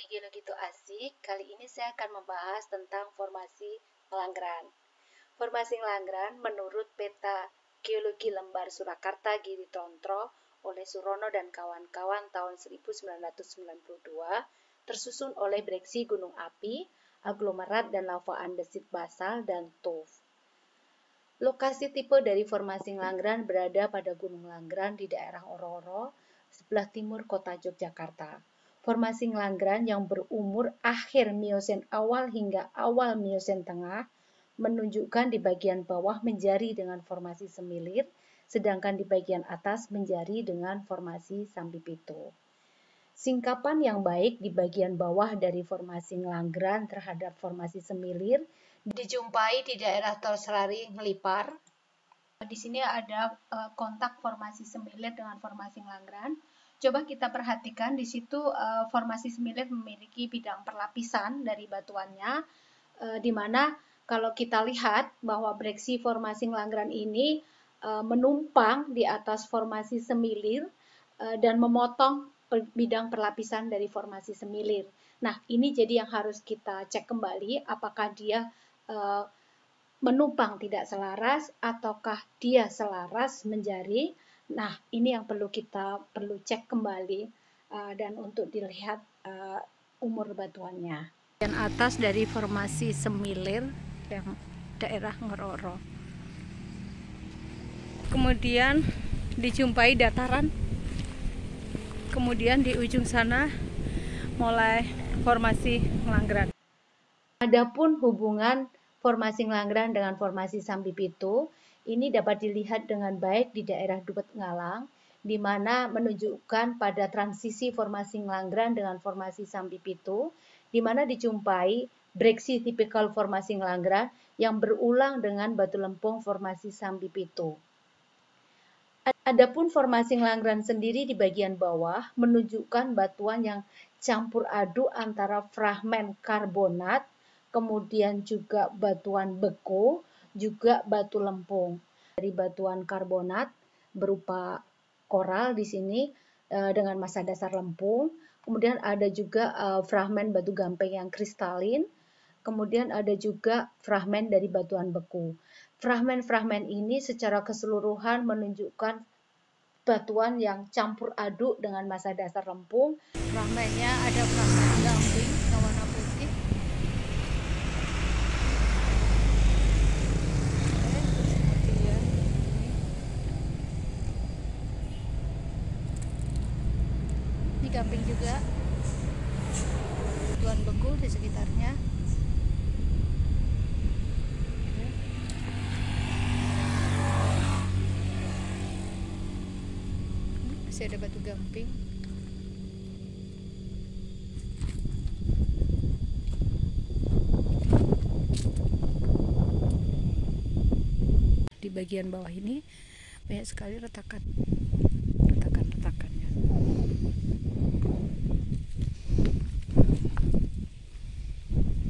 di Geologi Itu Asik. Kali ini saya akan membahas tentang formasi Ngelanggeran. Formasi Ngelanggeran menurut peta Geologi Lembar Surakarta Giri Trontro oleh Surono dan kawan-kawan tahun 1992 tersusun oleh breksi gunung api, aglomerat dan lava andesit basal dan tuff. Lokasi tipe dari formasi Ngelanggeran berada pada Gunung Langgeran di daerah Ororo, sebelah timur kota Yogyakarta. Formasi Ngelanggeran yang berumur akhir Miosen awal hingga awal Miosen tengah menunjukkan di bagian bawah menjari dengan formasi semilir, sedangkan di bagian atas menjari dengan formasi Sambipito. Singkapan yang baik di bagian bawah dari formasi Ngelanggeran terhadap formasi semilir dijumpai di daerah Tol Serari Ngelipar. Di sini ada kontak formasi semilir dengan formasi Ngelanggeran. Coba kita perhatikan di situ formasi semilir memiliki bidang perlapisan dari batuannya, di mana kalau kita lihat bahwa breksi formasi Ngelanggeran ini menumpang di atas formasi semilir dan memotong bidang perlapisan dari formasi semilir. Nah, ini jadi yang harus kita cek kembali apakah dia menumpang tidak selaras ataukah dia selaras menjari. Nah, ini yang perlu cek kembali dan untuk dilihat umur batuannya. Yang atas dari formasi semilir yang daerah Ngororo. Kemudian dijumpai dataran. Kemudian di ujung sana mulai formasi Ngelanggeran. Adapun hubungan formasi Ngelanggeran dengan formasi Sambipito ini dapat dilihat dengan baik di daerah Dubet Ngalang, di mana menunjukkan pada transisi formasi Ngelanggeran dengan formasi Sambipito, di mana dijumpai breksi tipikal formasi Ngelanggeran yang berulang dengan batu lempung formasi Sambipito. Adapun formasi Ngelanggeran sendiri di bagian bawah menunjukkan batuan yang campur aduk antara fragmen karbonat, kemudian juga batuan beku, juga batu lempung. Dari batuan karbonat berupa koral di sini dengan massa dasar lempung, kemudian ada juga fragmen batu gamping yang kristalin, kemudian ada juga fragmen dari batuan beku. Fragmen-fragmen ini secara keseluruhan menunjukkan batuan yang campur aduk dengan massa dasar lempung. Fragmennya ada fragmen gamping yang warna putih. Ini gamping juga. Batuan beku di sekitarnya. Masih ada batu gamping. Di bagian bawah ini banyak sekali retakannya.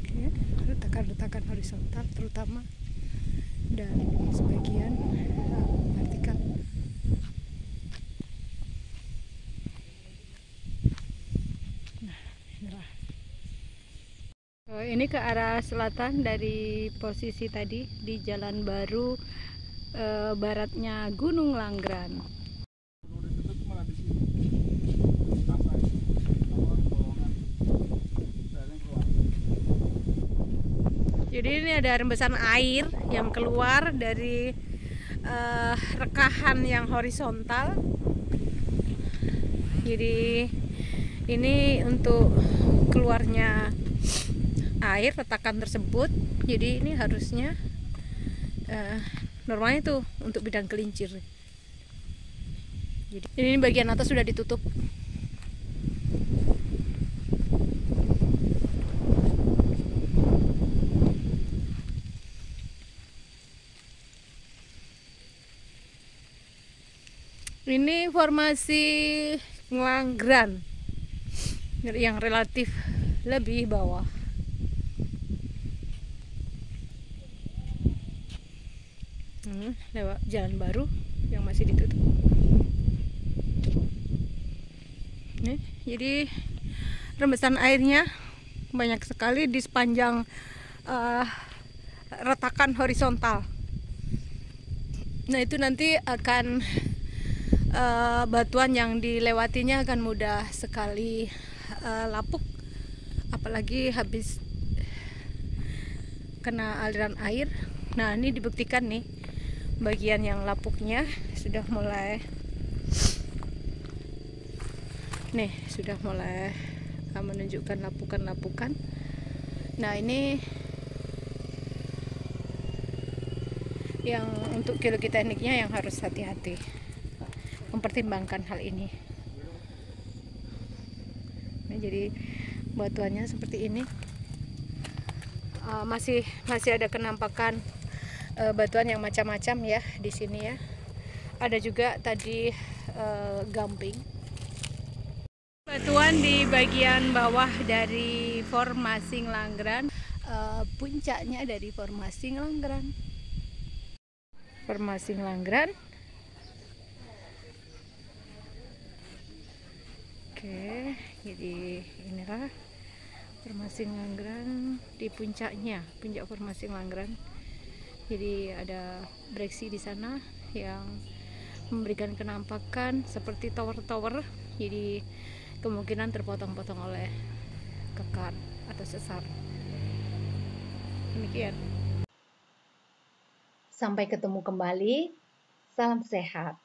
Oke, retakan horizontal terutama dan sebagian vertikal. Ini ke arah selatan dari posisi tadi di Jalan Baru baratnya Gunung Langgeran. Jadi ini ada rembesan air yang keluar dari rekahan yang horizontal. Jadi ini untuk keluarnya air retakan tersebut, jadi ini harusnya normalnya itu untuk bidang gelincir. Jadi ini bagian atas sudah ditutup. Ini formasi Ngelanggeran yang relatif lebih bawah. Lewat Jalan Baru yang masih ditutup. Nih, jadi rembesan airnya banyak sekali di sepanjang retakan horizontal. Nah, itu nanti akan batuan yang dilewatinya akan mudah sekali lapuk, apalagi habis kena aliran air. Nah, ini dibuktikan nih, bagian yang lapuknya sudah mulai menunjukkan lapukan-lapukan. Nah, ini yang untuk geologi tekniknya yang harus hati-hati mempertimbangkan hal ini. Nah, jadi batuannya seperti ini. Masih ada kenampakan batuan yang macam-macam ya di sini ya. Ada juga tadi gamping. Batuan di bagian bawah dari formasi Ngelanggeran, puncaknya dari formasi Ngelanggeran. Formasi Ngelanggeran. Oke, jadi inilah formasi Ngelanggeran di puncaknya, puncak formasi Ngelanggeran. Jadi ada breksi di sana yang memberikan kenampakan seperti tower-tower. Jadi kemungkinan terpotong-potong oleh kekar atau sesar. Demikian. Sampai ketemu kembali. Salam sehat.